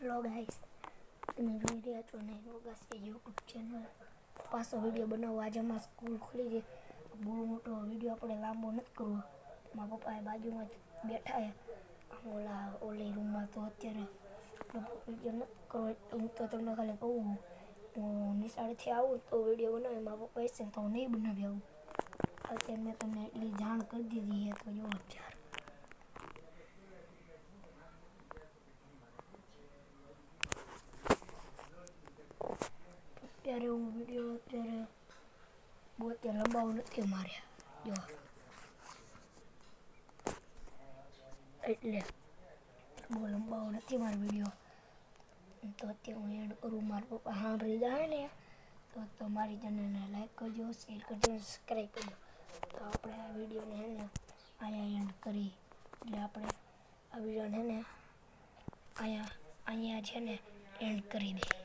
Hello guys, તમે જોઈ રહ્યા છો ને રોગાસ યુટ્યુબ ચેનલ. પાછો વિડીયો બનાવો. આજે અમારી સ્કૂલ ખુલી છે. બહુ મોટો વિડીયો આપણે લાંબો નથી કરવો. મારા પપ્પા બાજુમાં જ બેઠા છે ઓલી રૂમમાં. તો અત્યારે વિડીયો નથી કરવો. હું તો તમને ખાલી કહું, હું નિશાળેથી આવું તો વિડીયો બનાવે. મારા પપ્પા હશે તો હું નહીં બનાવી આવું. અત્યારે મેં તમને એટલી જાણ કરી દીધી છે તો જો અત્યારે હું વિડીયો બહુ અત્યારે લંબાવો નથી મારે. જો એટલે બહુ લંબાવો નથી મારો વિડીયો. તો અત્યારે હું એન્ડ કરું. મારા પપ્પા સાંભળી જાય ને તો મારી ચેનલને લાઈક કરજો, શેર કરજો, સબસ્ક્રાઈબ કરજો. તો આપણે આ વિડીયોને હે ને અહીંયા એન્ડ કરી. એટલે આપણે આ વિડીયોને હે ને અહીંયા છે ને એન્ડ કરી દઈએ.